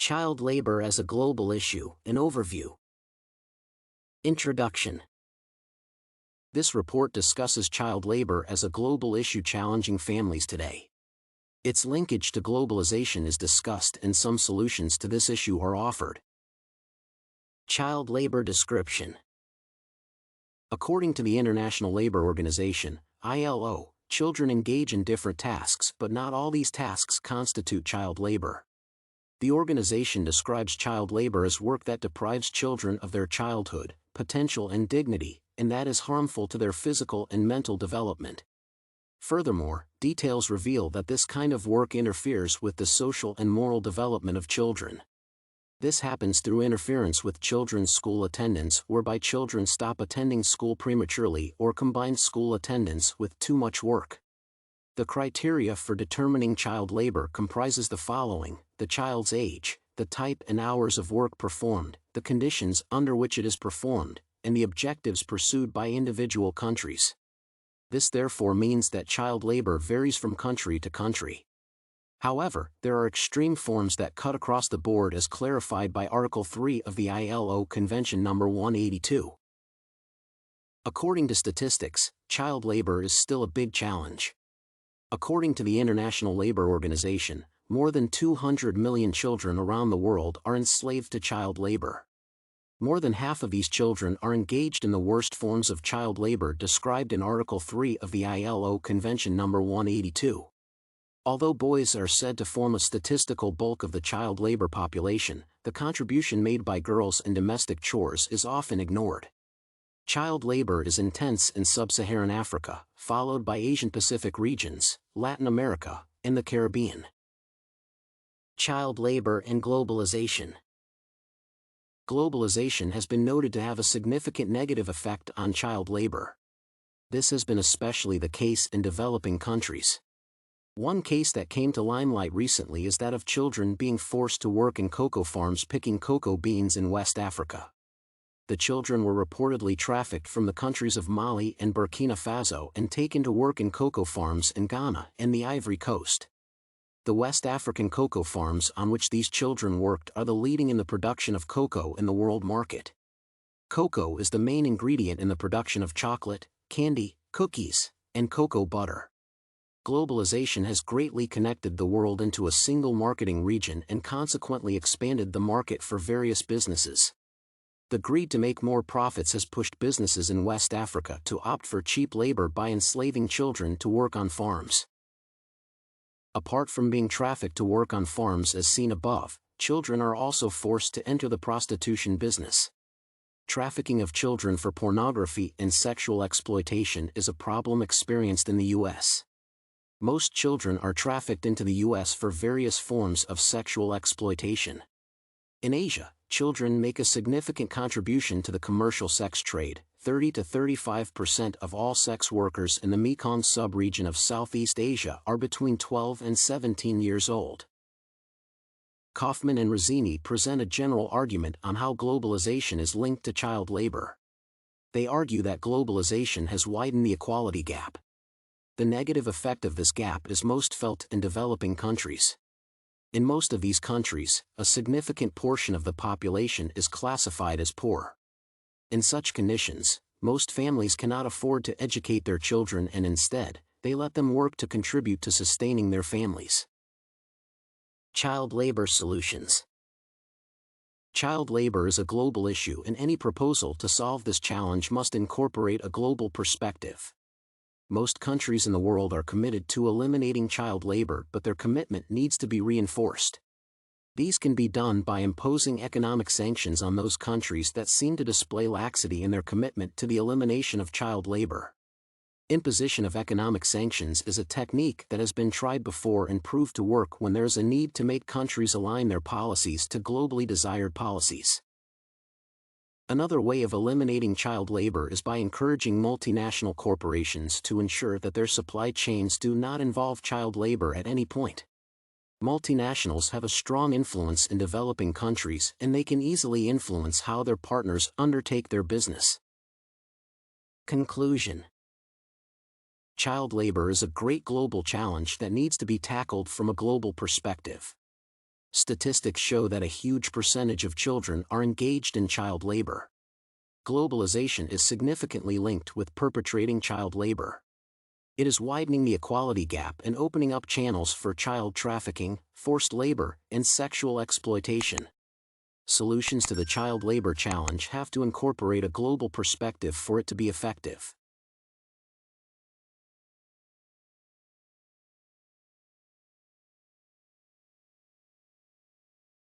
Child labor as a global issue, an overview. Introduction. This report discusses child labor as a global issue challenging families today. Its linkage to globalization is discussed and some solutions to this issue are offered. Child labor description. According to the International Labor Organization, ILO, children engage in different tasks, but not all these tasks constitute child labor. The organization describes child labor as work that deprives children of their childhood, potential and dignity, and that is harmful to their physical and mental development. Furthermore, details reveal that this kind of work interferes with the social and moral development of children. This happens through interference with children's school attendance, whereby children stop attending school prematurely or combine school attendance with too much work. The criteria for determining child labor comprises the following: the child's age, the type and hours of work performed, the conditions under which it is performed, and the objectives pursued by individual countries. This therefore means that child labor varies from country to country. However, there are extreme forms that cut across the board as clarified by Article 3 of the ILO Convention No. 182. According to statistics, child labor is still a big challenge. According to the International Labor Organization, more than 200 million children around the world are enslaved to child labor. More than half of these children are engaged in the worst forms of child labor described in Article 3 of the ILO Convention No. 182. Although boys are said to form a statistical bulk of the child labor population, the contribution made by girls in domestic chores is often ignored. Child labor is intense in sub-Saharan Africa, followed by Asian-Pacific regions, Latin America, and the Caribbean. Child labor and globalization. Globalization has been noted to have a significant negative effect on child labor. This has been especially the case in developing countries. One case that came to limelight recently is that of children being forced to work in cocoa farms picking cocoa beans in West Africa. The children were reportedly trafficked from the countries of Mali and Burkina Faso and taken to work in cocoa farms in Ghana and the Ivory Coast. The West African cocoa farms on which these children worked are the leading in the production of cocoa in the world market. Cocoa is the main ingredient in the production of chocolate, candy, cookies, and cocoa butter. Globalization has greatly connected the world into a single marketing region and consequently expanded the market for various businesses. The greed to make more profits has pushed businesses in West Africa to opt for cheap labor by enslaving children to work on farms. Apart from being trafficked to work on farms as seen above, children are also forced to enter the prostitution business. Trafficking of children for pornography and sexual exploitation is a problem experienced in the U.S. Most children are trafficked into the U.S. for various forms of sexual exploitation. In Asia, children make a significant contribution to the commercial sex trade. 30 to 35% of all sex workers in the Mekong sub-region of Southeast Asia are between 12 and 17 years old. Kaufman and Rizzini present a general argument on how globalization is linked to child labor. They argue that globalization has widened the equality gap. The negative effect of this gap is most felt in developing countries. In most of these countries, a significant portion of the population is classified as poor. In such conditions, most families cannot afford to educate their children and instead, they let them work to contribute to sustaining their families. Child labor solutions. Child labor is a global issue and any proposal to solve this challenge must incorporate a global perspective. Most countries in the world are committed to eliminating child labor, but their commitment needs to be reinforced. These can be done by imposing economic sanctions on those countries that seem to display laxity in their commitment to the elimination of child labor. Imposition of economic sanctions is a technique that has been tried before and proved to work when there is a need to make countries align their policies to globally desired policies. Another way of eliminating child labor is by encouraging multinational corporations to ensure that their supply chains do not involve child labor at any point. Multinationals have a strong influence in developing countries and they can easily influence how their partners undertake their business. Conclusion. Child labor is a great global challenge that needs to be tackled from a global perspective. Statistics show that a huge percentage of children are engaged in child labor. Globalization is significantly linked with perpetrating child labor. It is widening the equality gap and opening up channels for child trafficking, forced labor, and sexual exploitation. Solutions to the child labor challenge have to incorporate a global perspective for it to be effective.